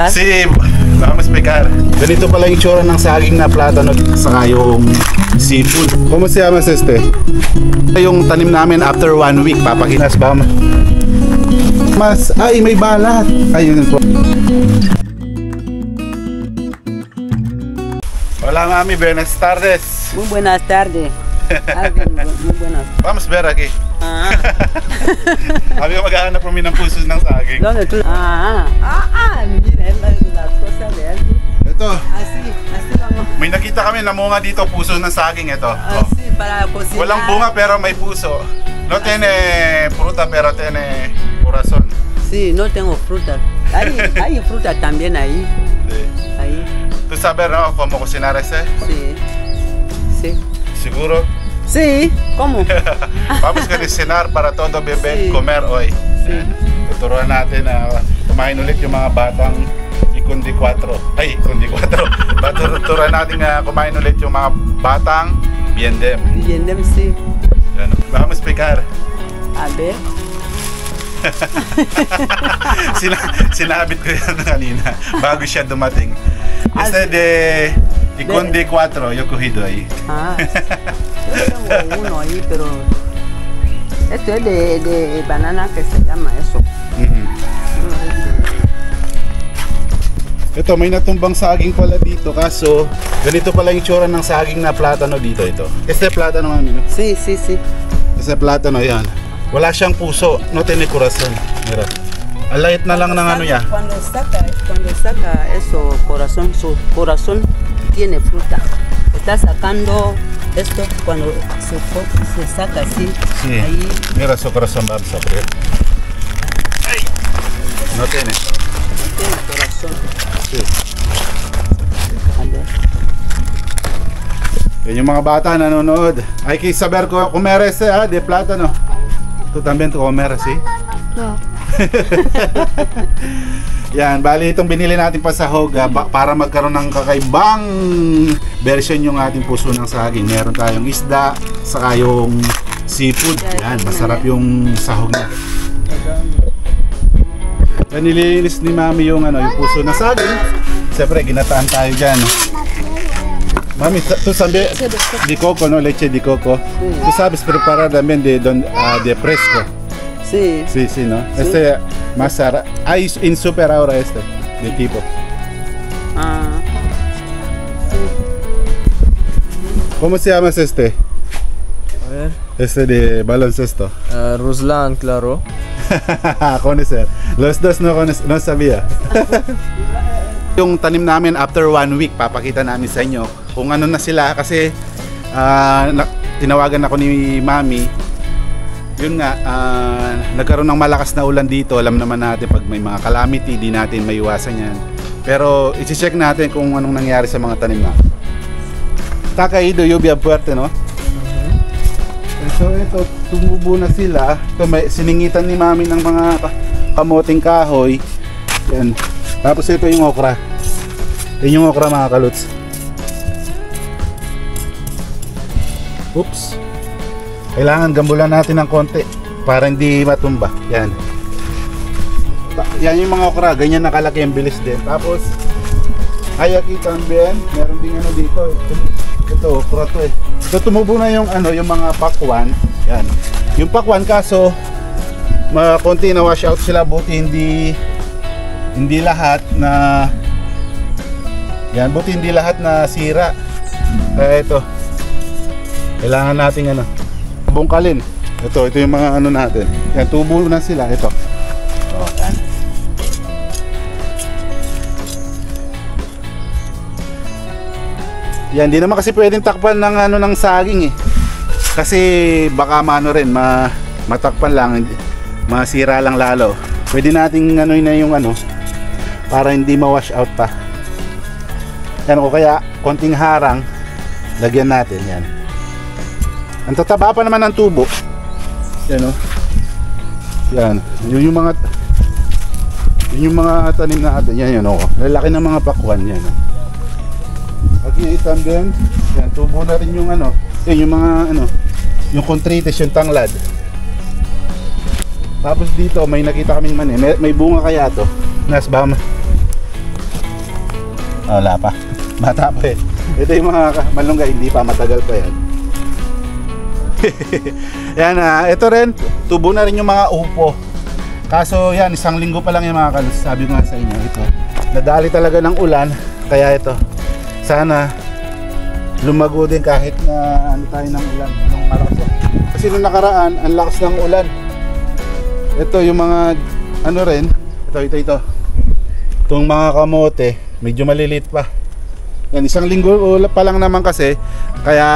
explicar? Sí, vamos a explicar. Ganito pala yung tsura ng saging na plátano saka yung seafood. ¿Cómo se llama este? Yung tanim namin after 1 week, papakinas ba? Mas, ay may balat. Ayun po. Hola mami, buenas tardes. Muy buenas tardes. Muy buenas. Vamos ver aquí. Ah. Sabi ko maghahanap kami ng puso ng saging. ¿Dónde tú? Mira, las cosas de alguien. Ito, Así vamos. may nakita kami na munga dito, puso ng saging ito. Así para cocinar. Walang bunga pero may puso. No tiene fruta pero tiene corazón. Sí, no tengo fruta. Hay fruta también ahí. Sí. Ahí. ¿Tú sabes, no, cómo cocinar ese? Sí. Sí. ¿Seguro? Sí. ¿Cómo? Vamos a cocinar para todo bebé Sí. comer hoy. Sí. Tuturuan natin na kumain ulit yung mga batang ikundi 4. Ay, ikundi 4. Tuturuan natin na kumain ulit yung mga batang biendem. Biendem, sí. Yan. Vamos a explicar. A ver. Sinabit ko yan kanina bago siya dumating. Este de ikundi 4 yo cogido ahí. Yo tengo uno ahí, pero esto es de banana que se llama eso. Ito, may natumbang saging pala dito, kaso ganito pala yung tsura ng saging na plátano dito. Ito. Este plátano, mami, no? Sí, sí, sí. Este plátano, yan. Wala siyang puso, no tiene corazón. Mira. Ang light na lang ng ano niya. Cuando saca eso, corazón, su corazón tiene fruta. Está sacando esto cuando se saca así. Sí. Ahí. Mira su corazón, vamos a abrir. Ay. No tiene. No tiene corazón. Sí. A ver. Yan yung mga bata nanonood. Hay que saber comer ese de plátano. Tú también comer, ¿sí? No. Yan, bali itong binili natin pasahog para magkaroon ng kakaibang version yung ating puso ng saging. Meron tayong isda, saka yung seafood. Yan, masarap yung sahog niya. Yan, nililinis ni mami yung, yung puso ng saging. Siyempre, ginataan tayo dyan. Mami, tú sabes de coco, no? Leche de coco. Tú sabes preparar también de fresco. Sí. Sí, sí, ¿no? Sí. Este más hay en super ahora este de tipo. Sí. ¿Cómo se llama este? A ver. Este de baloncesto. Ruslan, claro. Conocer. Los dos no sabía. Yung tanim namin after 1 week, papakita namin sa inyo kung ano na sila kasi tinawagan ako ni Mami. Yun nga, nagkaroon ng malakas na ulan dito. Alam naman natin pag may mga calamity, di natin maiwasan yan. Pero isi-check natin kung anong nangyari sa mga tanim na. Está caído, lluvia fuerte, no? So ito, tumubo na sila. Ito, siningitan ni Mami ng mga kamoting kahoy. Yan. Tapos ito yung okra. Yan yung okra, mga kaluts. Oops. Kailangan gambulan natin ng konti para hindi matumba. Yan. Yan yung mga okra, ganyan nakalaki ang bilis din. Tapos ayaki también, meron din ano dito. Ito, okra to eh. So tumubo na yung yung mga pakwan. Yan. Yung pakwan kaso konti na wash out sila, buti hindi lahat na buti hindi lahat na sira. Kaya ito kailangan nating bungkalin. Ito yung mga natin. Yan, tubo na sila. Ito. Yan, di naman kasi pwedeng takpan ng ng saging eh. Kasi baka matakpan lang, masira lang lalo. Pwede nating na yung para hindi ma-wash out pa. Yan, o kaya konting harang lagyan natin yan. Ang tataba pa naman ng tubo. Yan o. Yan. Yun yung mga tanim natin. Yan o. Lalaki ng mga pakwan. Yan o. Pag-iitan din. Yan. Tubo na rin yung Yan yung mga yung contritis, yung tanglad. Tapos dito may nakita kaming mani. May bunga kaya to. Nasbama. Wala pa. Bata pa eh. Ito yung mga malunggay, hindi pa, matagal pa yan. Yan, ito rin, tubo na rin yung mga upo. Kaso yan, 1 linggo pa lang yung mga kalos. Sabi ko nga sa inyo, ito. Nadali talaga ng ulan, kaya ito. Sana lumago din kahit na ano tayo ng ulan. Nung malakas. Kasi nung nakaraan, ang lakas ng ulan. Ito yung mga, ano rin, ito. Itong mga kamote, medyo maliliit pa. Yan, 1 linggo pa lang naman kasi, kaya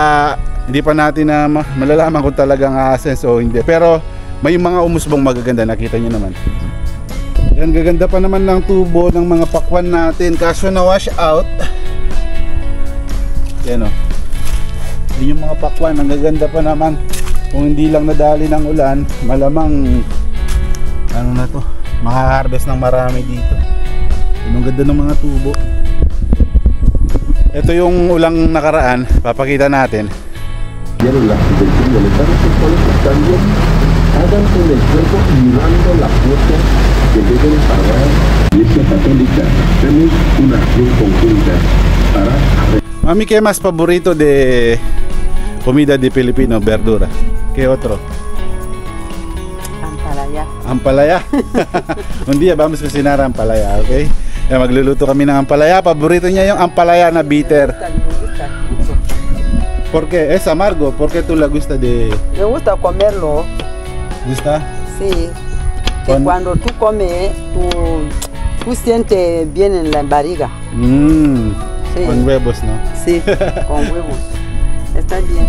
hindi pa natin na malalaman kung talagang aasenso o hindi. Pero may mga umusbong magaganda, nakita nyo naman. Yan, gaganda pa naman ng tubo ng mga pakwan natin, kaso na wash out. Yan o. Yan yung mga pakwan, ang gaganda pa naman. Kung hindi lang nadali ng ulan, malamang ano na to, makaharvest ng marami dito. Yan ang ganda ng mga tubo. Ito yung ulang nakaraan, papakita natin. Las militares políticos también hagan con el cuerpo mirando la foto que deben pagar. Iglesia Católica, hacemos una acción conjunta para... Mami, ¿qué más favorito de comida de Filipino? Verdura. ¿Qué otro? Ampalaya. Ampalaya. Un día vamos a cocinar ampalaya, ¿ok? Magluluto kami ng ampalaya. Paborito niya yung ampalaya na bitter. ¿Por qué? Es amargo. ¿Por qué tú le gusta de...? Me gusta comerlo. ¿Gusta? Sí. Que cuando tú comes, tú sientes bien en la barriga. Sí. Con huevos, ¿no? Sí, con huevos. Está bien.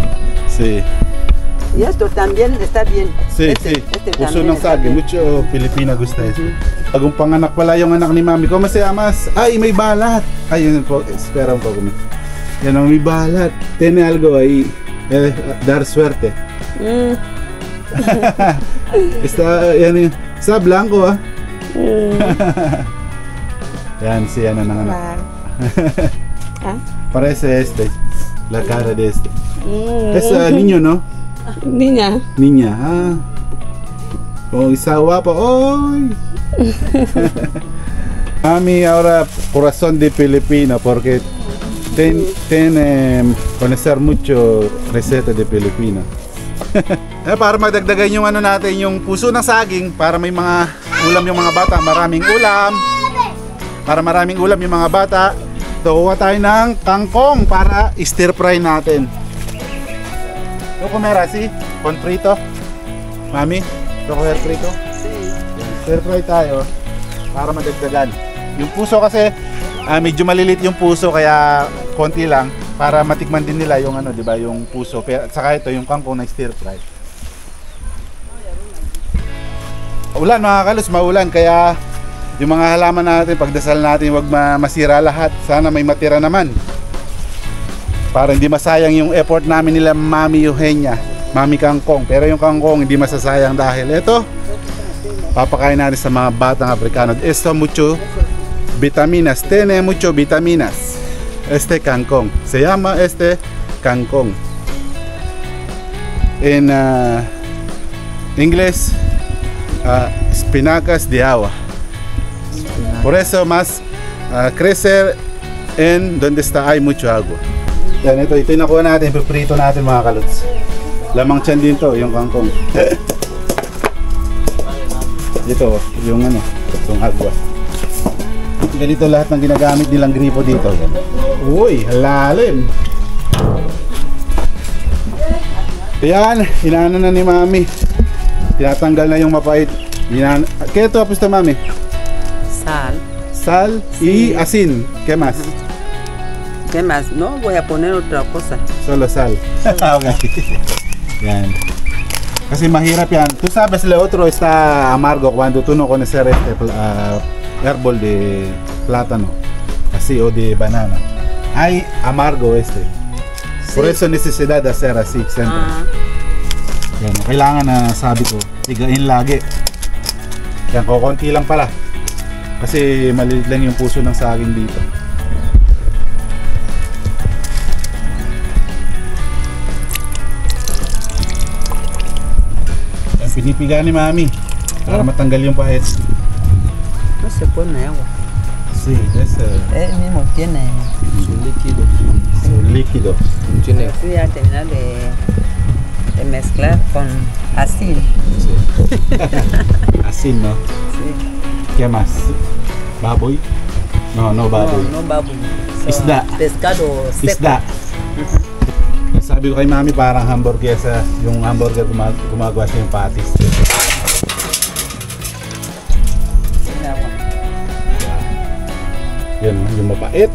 Sí. Y esto también está bien. Sí, sí. Puso ng saging. Mucho Pilipina gusta ito. Bagong panganak pala yung anak ni Mami. ¿Cómo se llamas? Ay, may balat. Ay, yun po. Espera un poco. Yan ang may balat. Tiene algo ahí. Dar suerte. Está blanco, ah. Yan, si ano ng anak. Parece la cara de este. Es niño, ¿no? Niña. Niña, oh, está guapa. ¡Ay! Mami, ahora corazón de Filipino porque conocer mucho recetas de Filipino. Para magdagdagan yung ano natin, yung puso ng saging, para may mga ulam yung mga bata, maraming ulam. Para maraming ulam yung mga bata. Kuha tayo ng kangkong para stir fry natin. ¿Tú comer así? Con frito? Mami? ¿Tú comer frito? Stir fry tayo para madagdagan. Yung puso kasi medyo malilit yung puso kaya konti lang para matikman din nila yung ano, 'di ba, yung puso. Pero saka ito yung kangkong na stir fry. Ulan mga kalos, maulan kaya yung mga halaman natin, pagdasal natin, wag masira lahat. Sana may matira naman. Para hindi masayang yung effort namin nila Mami Eugenia, Mami Kangkong. Pero yung kangkong hindi masasayang dahil ito, papakain natin sa mga batang Afrikano. Esto mucho vitaminas, tiene mucho vitaminas. Este kangkong, se llama este kangkong. En inglés, espinacas de agua. Por eso más crecer en donde está hay mucho agua. Yan, ito yung nakuha natin, piprito natin mga kalots. Lamang tiyan din to, yung kangkong. Ito, yung ano, yung agua. Ganito lahat ng ginagamit nilang gripo dito. Uy, lalim. Yan, inaano na ni Mami. Tinatanggal na yung mapait. ¿Qué ito apos to, Mami? Sal. Sal y asin. ¿Qué más? ¿Qué más? No, voy a poner otra cosa. Solo sal. Okay. Yan. Kasi mahirap yan. Tú sabes, lo otro está amargo cuando tú no conoces este árbol de plátano. Así, o de banana. Hay amargo este. Sí. Por eso necesidad de hacer así siempre. Yan. Kailangan na sabi ko, tigain lagi. Yan, kukunti lang pala. Kasi maliit lang yung puso ng saging dito. Yan, pinipiga ni Mami para matanggal yung pahit. No se pone agua. Sí, es Él mismo tiene. Es un líquido. un líquido. Tiene. Tú ya terminas de mezclar con así. Así, ¿no? Sí. ¿Qué más? ¿Baboy? No, no baboy. No, no baboy. So, Isda. Pescado seco. Isda. Sabi ko kay mami parang hamburguesa, yung hamburger gumagawa siya yung patties. Yan, yung mapait.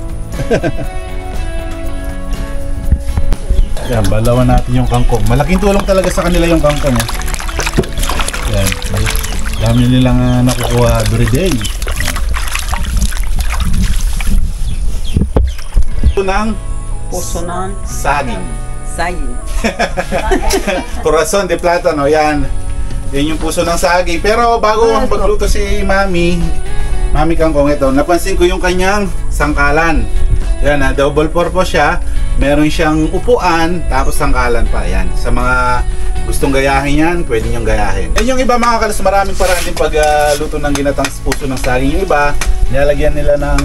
Yan, balawan natin yung kangkong. Malaking tulong talaga sa kanila yung kangkong. Yan, dami nilang nakukuha every day. Ito ng Puso ng saging. saging. Corazon de plátano, yan. Yan yung puso ng saging. Pero bago ang magluto si Mami Kangkong ito, napansin ko yung kanyang sangkalan. Yan, double purpose siya. Meron siyang upuan, tapos sangkalan pa. Yan. Sa mga gustong gayahin yan, pwede nyong gayahin. Yan yung iba mga kalas, maraming paraan din pagluto ng ginatang puso ng saging. Yung iba, nilalagyan nila ng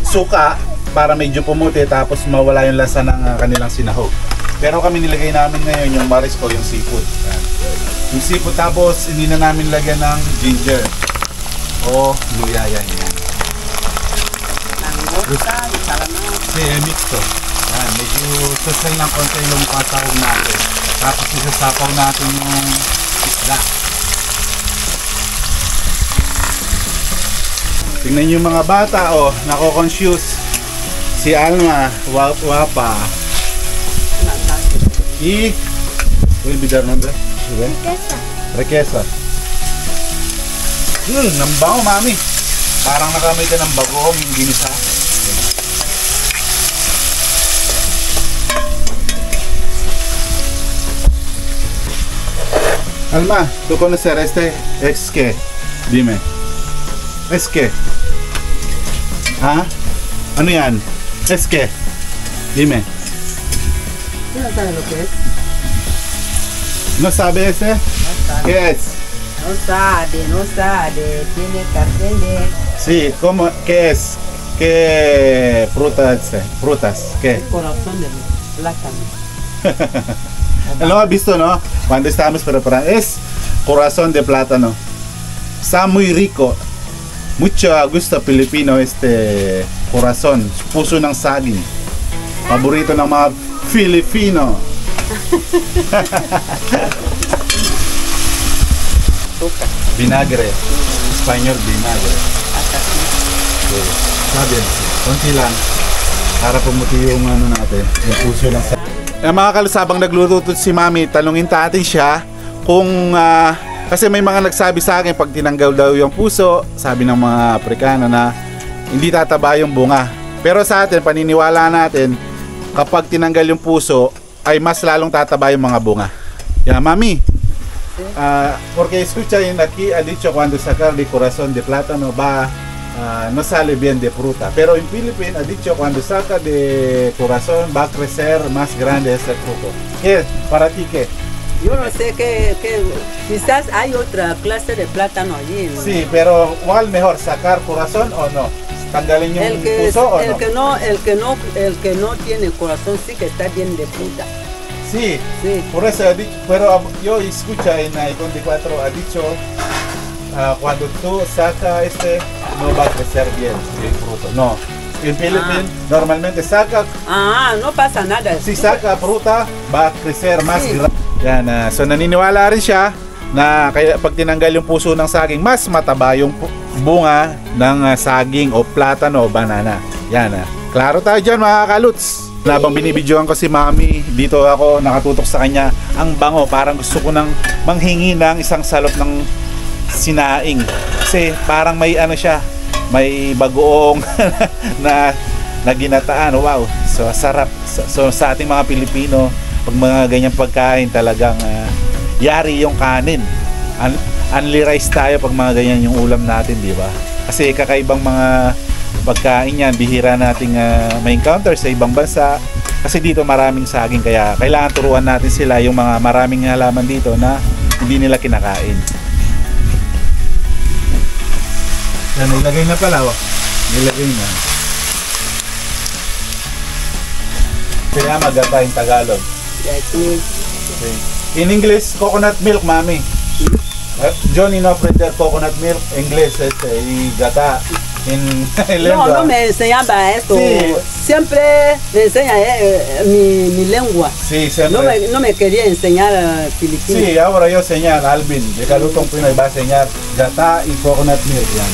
suka para medyo pumuti, tapos mawala yung lasa ng kanilang sinahog. Pero kami nilagay namin ngayon yung marisco, yung seafood. Yan. Yung seafood, tapos hindi na namin lagyan ng ginger o luya. Yan. Kasi mix to. Yan, medyo sasay ng konti yung pasahog natin. Tapos isasapaw natin yung isda. Tingnan yung mga bata, oh, nako-confuse. Si Alma, wapa. Y will be there number? Requesa. Nambaw, mami. Parang nakamay ka ng bagoong yung ginisa. Alma, ¿tú conoces este? ¿Es qué? Dime. ¿Es qué? ¿Ah? Ano yan? ¿Es qué? Dime. ¿No sabe lo que es? ¿No sabe ese? ¿Qué es? No sabe. Tiene cartel de Sí, ¿cómo? ¿Qué es? ¿Qué fruta es? ¿Frutas? ¿Qué? corazón de plátano. Lo has visto, ¿no? Cuando estábamos preparando. Es corazón de plátano. Está muy rico. Mucho gusto Pilipino este corazón. Puso ng saging. Paborito ng mga Filipino. Vinagre. Espanyol, vinagre. Okay. Sabi, konti lang. Para pumuti yung ano natin. Yung puso ng saging. Mga kalusabang nagluto si Mami, tanungin natin siya kung kasi may mga nagsabi sa akin pag tinanggal daw yung puso, sabi ng mga Aprikano na hindi tataba yung bunga. Pero sa atin, paniniwala natin, kapag tinanggal yung puso, ay mas lalong tataba yung mga bunga. Yeah, Mami, porque escuchen aquí, ha dicho cuando sacar de corazón de plátano va, no sale bien de fruta. Pero en Philippines ha dicho cuando saca de corazón va a crecer más grande ese fruto. ¿Qué? ¿Para ti qué? Yo no sé que quizás hay otra clase de plátano allí, ¿no? Sí, pero ¿cuál mejor? ¿Sacar corazón o no? ¿Tanggalin yung puso o no? El que no tiene corazón sí que está bien de fruta. Sí, Sí. por eso ha dicho, pero yo escucho en I-24 ha dicho cuando tú sacas no va a crecer bien el fruto. No, en Philippines normalmente saca, No pasa nada. si saca fruta va a crecer más Sí. grande. Yan, so naniniwala rin siya na kaya pag tinanggal yung puso ng saging, mas mataba yung bunga ng saging o platano o banana. Yan, klaro tayo dyan mga kaluts. Habang binibidyoan ko si Mami, dito ako nakatutok sa kanya. Ang bango, parang gusto ko nang manghingi ng isang salop ng sinaing. Kasi parang may ano siya, may bagoong na ginataan. Wow, so sarap. So sa ating mga Pilipino, pag mga ganyang pagkain talagang yari yung kanin. Only rice tayo pag mga ganyan yung ulam natin, di ba? Kasi kakaibang mga pagkain yan, bihira nating ma-encounter sa ibang bansa. Kasi dito maraming saging, kaya kailangan turuan natin sila yung mga maraming halaman dito na hindi nila kinakain. Yan, ilagay na pala. Oh. Nilagay na. Se llama gata in Tagalog. Aquí. Okay. In English, coconut milk, mami. Johnny no aprender coconut milk. English, y gata. En lengua. No me enseñaba esto. Sí. Siempre me enseña mi lengua. Sí, siempre. No me quería enseñar filipino. Sí, ahora yo señal, Alvin. De Calutong Pinoy va a enseñar gata y coconut milk. Yan.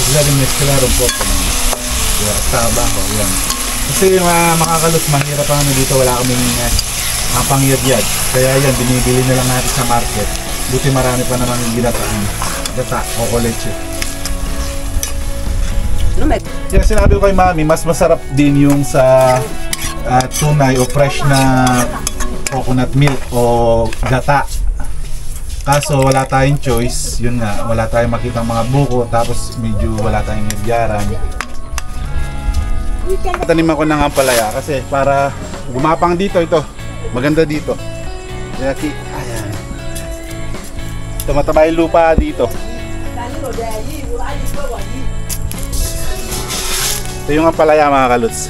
Laging mezclar un poco. Hasta abajo. Yan. Kasi mga kalos, mahirap ang dito. Wala kaming pangyad-yad. Kaya yan, binibili na lang natin sa market. Buti marami pa naman yung ginataan. Gata o leche. Yan, sinabi ko kay mami, mas masarap din yung sa tunay o fresh na coconut milk o gata. Kaso wala tayong choice, yun nga, wala tayong makitang mga buko, tapos medyo wala tayong nagyaran. Tanim ako ng ampalaya kasi para gumapang dito ito. Maganda dito. Kaya ayan. Tumataba yung lupa dito. Ito yung ampalaya mga kaluts.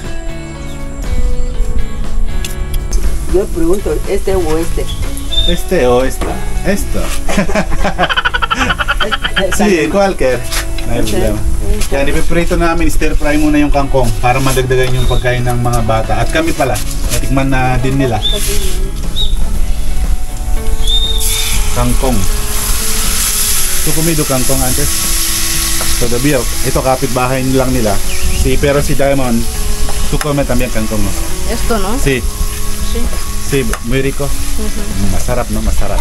Yo pregunto, ¿este o este? Este o esta. Esto. Sí, cualquier. No hay problema. Yan, ipiprito namin, stir fry muna yung kangkong para madagdagan yung pagkain ng mga bata. At kami pala, natikman na din nila. Kangkong. Ito kumido kangkong antes. So the biok, ito kapitbahay lang nila. Pero si Diamond, tu come también kangkong, no? Esto, ¿no? Sí. Sí. Sí, muy rico. Masarap, no? Masarap.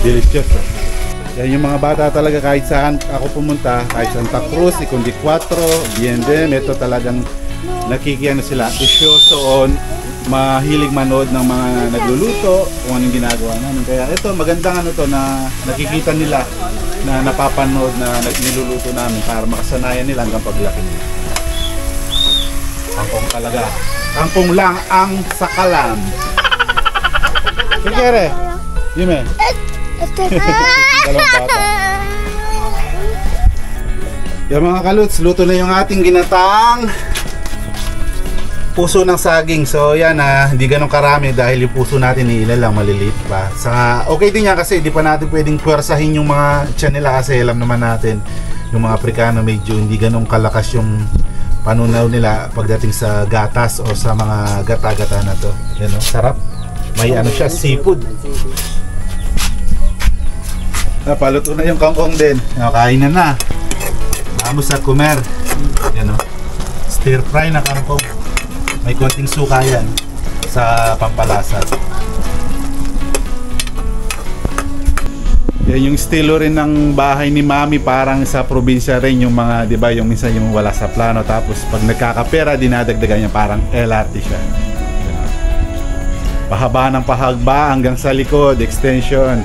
Delicioso. Yan yung mga bata talaga kahit saan ako pumunta, kahit Santa Cruz, Ikundi 4, Biendem, ito talagang nakikiano sila, isyoso on, mahilig manood ng mga nagluluto, kung anong ginagawa namin. Kaya ito, magandang ano to na nakikita nila na napapanood na niluluto namin para makasanayan nila hanggang paglaki nila. Kangkong talaga. Kangkong lang ang sakalam. ¿Qué quiere? Dime. Dalawang bata. Yung mga kaluts, luto na yung ating ginatang puso ng saging. So yan hindi ganun karami dahil yung puso natin ilan lang, maliliit pa. Saka okay din yan kasi di pa natin pwedeng puwersahin yung mga tiyan nila kasi alam naman natin yung mga Aprikano medyo hindi ganun kalakas yung panunaw nila pagdating sa gatas o sa mga gata-gata na to. Yan o, sarap. May ano siya, seafood. Paluto na yung kangkong din. Kain na. Vamos a comer. Yan o. Stir fry na kangkong. May konting suka yan sa pampalasa. Yan yung estilo rin ng bahay ni Mami, parang sa probinsya rin yung mga, di ba, yung minsan yung wala sa plano tapos pag nagkakapera dinadagdagan niya, parang LRT siya. Pahaba ng pahagba hanggang sa likod, extension.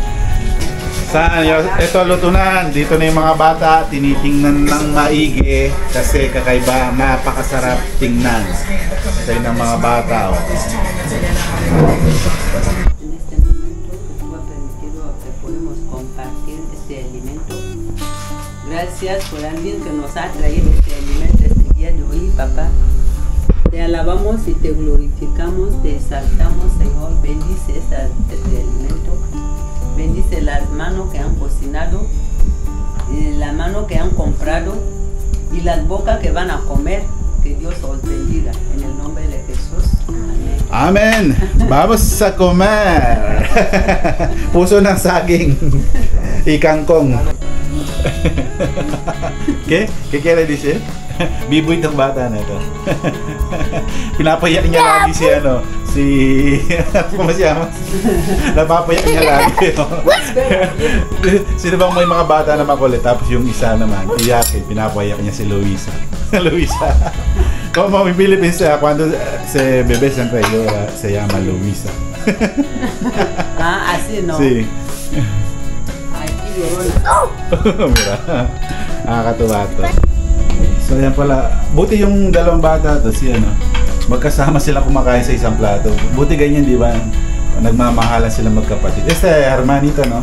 Saan yun? Ito lutunan. Dito na yung mga bata, tinitingnan ng maigi kasi kakaiba, napakasarap tingnan. Ito ng mga bata. En este momento que tú has permitido que podamos compartir este alimento. Gracias por alguien que nos ha traído este alimento este día de hoy, papá. Te alabamos y te glorificamos, te exaltamos, Señor. Bendice este alimento. Bendice las manos que han cocinado, y la mano que han comprado y las bocas que van a comer. Que Dios os bendiga. En el nombre de Jesús. Amén. Amen! Vamos a comer! Puso ng saging. Ikangkong. ¿Qué? ¿Qué quiere decir? Biboy itong bata na ito. Pinapayak niya lagi ¿cómo se llama? Napapayak niya lagi. Sino bang may mga bata na makulit tapos yung isa naman, iyakin, pinapayak niya si Luisa. Luisa. Como en Philippines, cuando se bebe siempre se llama Luisa. Así no. Sí. Aquí llorona. Mira, nakakatuwa to. So yan pala, buti yung dalawang bata to, magkasama sila kumakain sa isang plato. Buti ganyan, di ba? Nagmamahalan sila magkapatid. Hermanito, no?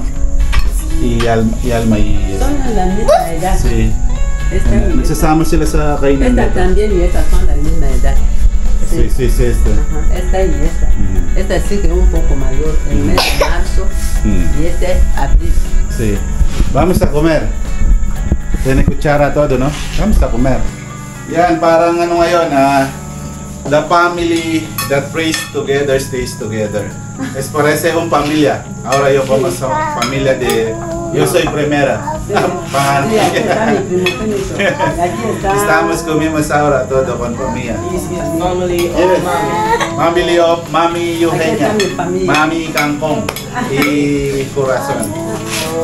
y Alma y Son de la misma edad. sí. Esta y esta. Nagsasama sila sa kainan Esta nito. también y esta son de la misma edad. Sí, sí, sí, este. Ajá, esta y esta. Ujú. Esta sí que es un poco mayor, el mes de marzo. Mm. Y este es abril. Sí. Vamos a comer. Tiene kutsara todo, no? Vamos a comer. Yan, parang ano ngayon, the family that prays together stays together. Es parece un familia. Ahora yo como familia de... Yo soy primera. Sí, aquí está mi primogénito. Y aquí está. Estamos comimos ahora todo con familia. Family of Yes. Mami. Family of Mami Eugenia, Aquí está mi familia. Mami Kangkong, y Corazon.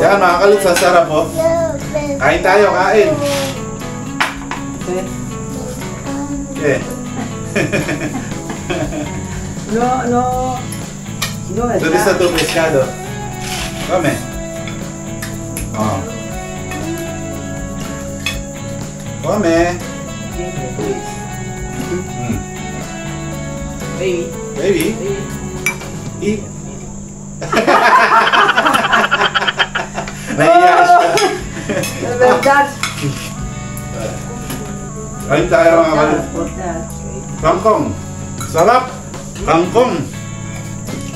Yan mga kalit, sa sarap po. Kain tayo, kain. Sí. Eh. No ¿Dónde está está. tu pescado? Come. Oh. Come. Mm. Baby. Baby. Eat. Nahiya siya. De verdad. Kain tayo mga kalit. Kangkong. Sarap. Kangkong.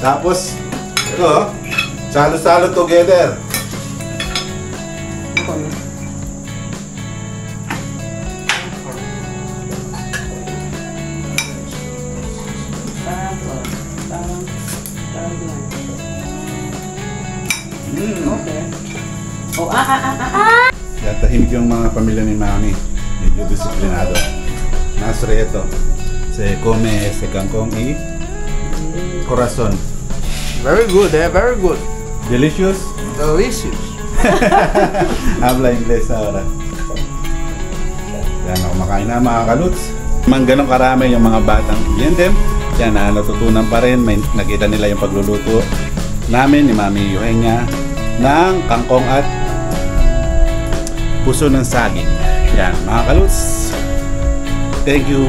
Tapos, ito, salo-salo together. Okay. Oh, Kaya tahimik yung mga pamilya ni Mami. Medyo disiplinado. Nasreto. Se come este kangkong y corazon. Very good, very good. Delicious. Delicious. Habla Ingles ahora. Yan, kumakain na mga kaluts. Mang ganong karami yung mga batang kliyente. Yan, natutunan pa rin. May, nakita nila yung pagluluto namin ni Mami Eugenia ng kangkong at puso ng saging. Yan, mga kaluts. Thank you.